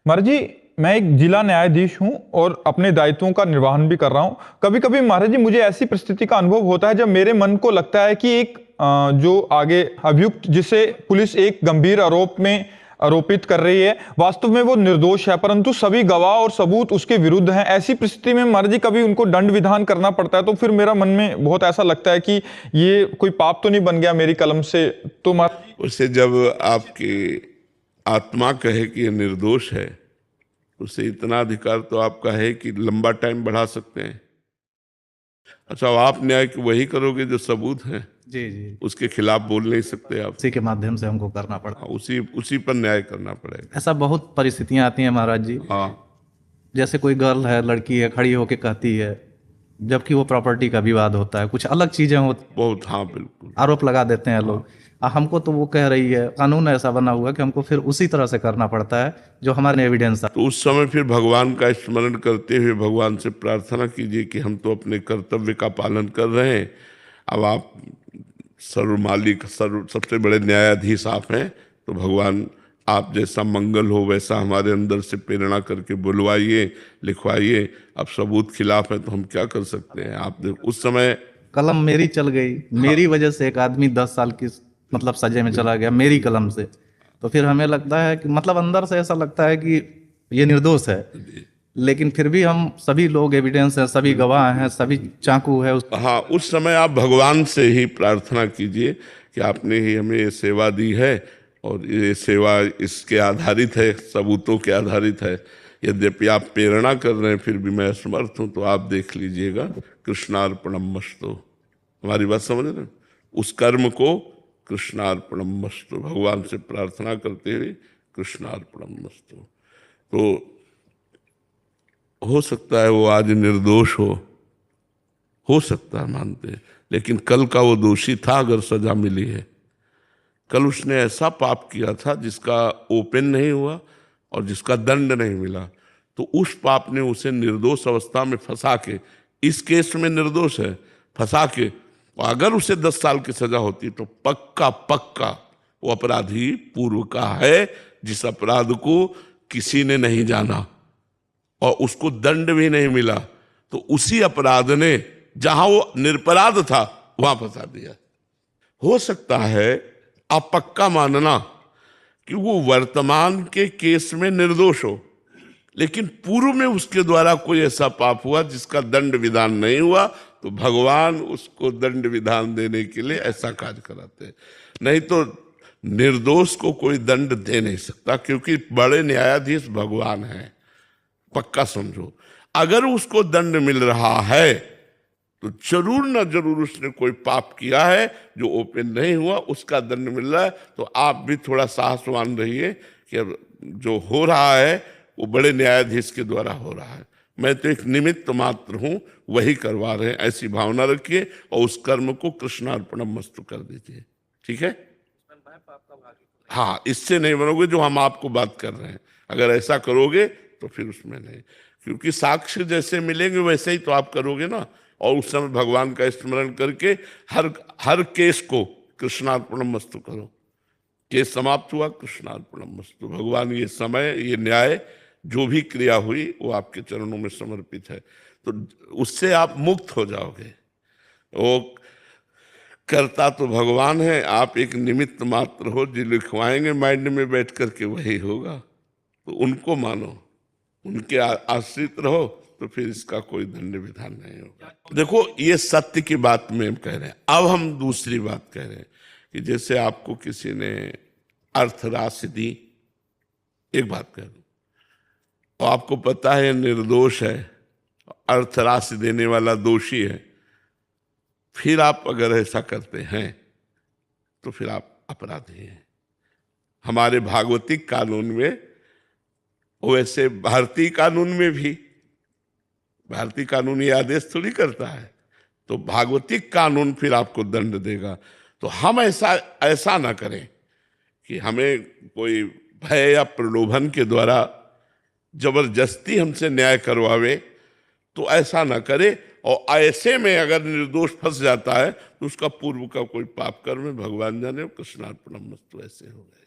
महाराज जी, मैं एक जिला न्यायाधीश हूं और अपने दायित्वों का निर्वहन भी कर रहा हूं। कभी कभी महाराज जी मुझे ऐसी परिस्थिति का अनुभव होता है जब मेरे मन को लगता है कि एक जो आगे अभियुक्त जिसे पुलिस एक गंभीर आरोप में आरोपित कर रही है, वास्तव में वो निर्दोष है, परंतु सभी गवाह और सबूत उसके विरुद्ध हैं। ऐसी परिस्थिति में महाराज जी कभी उनको दंड विधान करना पड़ता है, तो फिर मेरा मन में बहुत ऐसा लगता है कि ये कोई पाप तो नहीं बन गया मेरी कलम से। तो महाराज उसे जब आपकी आत्मा कहे कि ये निर्दोष है, उसे इतना अधिकार तो आपका है कि लंबा टाइम बढ़ा सकते हैं। अच्छा, आप न्याय की वही करोगे जो सबूत है, जी जी, उसके खिलाफ बोल नहीं सकते आप। उसी के माध्यम से हमको करना पड़ता है। उसी पर न्याय करना पड़ेगा। ऐसा बहुत परिस्थितियां आती हैं महाराज जी। हाँ, जैसे कोई गर्ल है, लड़की है, खड़ी होके कहती है, जबकि वो प्रॉपर्टी का विवाद होता है, कुछ अलग चीजें होती हैं, बहुत, हाँ बिल्कुल। आरोप लगा देते हैं लोग। हमको तो वो कह रही है, कानून ऐसा बना हुआ है कि हमको फिर उसी तरह से करना पड़ता है जो हमारे एविडेंस है। तो उस समय फिर भगवान का स्मरण करते हुए भगवान से प्रार्थना कीजिए कि हम तो अपने कर्तव्य का पालन कर रहे हैं, अब आप सर्वमालिक सबसे बड़े न्यायाधीश आप हैं, तो भगवान आप जैसा मंगल हो वैसा हमारे अंदर से प्रेरणा करके बुलवाइए, लिखवाइए। अब सबूत खिलाफ है तो हम क्या कर सकते हैं। आप उस समय कलम मेरी चल गई, मेरी वजह से एक आदमी 10 साल की मतलब सजे में चला गया मेरी कलम से। तो फिर हमें लगता है कि मतलब अंदर से ऐसा लगता है कि ये निर्दोष है, लेकिन फिर भी हम सभी लोग एविडेंस हैं, सभी गवाह हैं, सभी चाकू है हाँ, उस समय आप भगवान से ही प्रार्थना कीजिए कि आपने ही हमें ये सेवा दी है और ये सेवा इसके आधारित है, सबूतों के आधारित है। यद्यपि आप प्रेरणा कर रहे हैं फिर भी मैं असमर्थ हूँ, तो आप देख लीजिएगा। कृष्णार्पणमस्तु। हमारी बात समझ रहे हैं? उस कर्म को कृष्णार्पणमस्तु, भगवान से प्रार्थना करते हुए कृष्णार्पणमस्तु। तो हो सकता है वो आज निर्दोष हो सकता है, मानते, लेकिन कल का वो दोषी था अगर सजा मिली है। कल उसने ऐसा पाप किया था जिसका ओपन नहीं हुआ और जिसका दंड नहीं मिला, तो उस पाप ने उसे निर्दोष अवस्था में फंसा के, इस केस में निर्दोष है, फंसा के, और अगर उसे 10 साल की सजा होती तो पक्का पक्का वो अपराधी पूर्व का है, जिस अपराध को किसी ने नहीं जाना और उसको दंड भी नहीं मिला, तो उसी अपराध ने जहां वो निरपराध था वहां फंसा दिया। हो सकता है आप पक्का मानना कि वो वर्तमान के केस में निर्दोष हो, लेकिन पूर्व में उसके द्वारा कोई ऐसा पाप हुआ जिसका दंड विधान नहीं हुआ, तो भगवान उसको दंड विधान देने के लिए ऐसा कार्य कराते हैं। नहीं तो निर्दोष को कोई दंड दे नहीं सकता, क्योंकि बड़े न्यायाधीश भगवान हैं, पक्का समझो। अगर उसको दंड मिल रहा है तो जरूर ना जरूर उसने कोई पाप किया है जो ओपन नहीं हुआ, उसका दंड मिल रहा है। तो आप भी थोड़ा साहसवान रहिए कि अब जो हो रहा है वो बड़े न्यायाधीश के द्वारा हो रहा है, मैं तो एक निमित्त मात्र हूं, वही करवा रहे हैं, ऐसी भावना रखिए और उस कर्म को कृष्णार्पणमस्तु कर दीजिए। ठीक है? हाँ, इससे नहीं बनोगे जो हम आपको बात कर रहे हैं। अगर ऐसा करोगे तो फिर उसमें नहीं, क्योंकि साक्ष्य जैसे मिलेंगे वैसे ही तो आप करोगे ना। और उस समय भगवान का स्मरण करके हर केस को कृष्णार्पणमस्तु करो। केस समाप्त हुआ, कृष्णार्पणमस्तु। भगवान ये समय, ये न्याय, जो भी क्रिया हुई वो आपके चरणों में समर्पित है, तो उससे आप मुक्त हो जाओगे। वो करता तो भगवान है, आप एक निमित्त मात्र हो, जो लिखवाएंगे माइंड में बैठ करके वही होगा। तो उनको मानो, उनके आश्रित रहो, तो फिर इसका कोई दंड विधान नहीं होगा। देखो, ये सत्य की बात में कह रहे हैं। अब हम दूसरी बात कह रहे हैं कि जैसे आपको किसी ने अर्थ राशि दी, एक बात कह दूं, और आपको पता है निर्दोष है, अर्थ राशि देने वाला दोषी है, फिर आप अगर ऐसा करते हैं तो फिर आप अपराधी हैं। हमारे भागवतिक कानून में, वैसे भारतीय कानून में भी, भारतीय कानून ये आदेश थोड़ी करता है, तो भागवतिक कानून फिर आपको दंड देगा। तो हम ऐसा ना करें कि हमें कोई भय या प्रलोभन के द्वारा जबरदस्ती हमसे न्याय करवावे, तो ऐसा ना करे। और ऐसे में अगर निर्दोष फंस जाता है तो उसका पूर्व का कोई पाप कर्म भगवान जाने, कृष्णार्पणमस्तु ऐसे हो गए।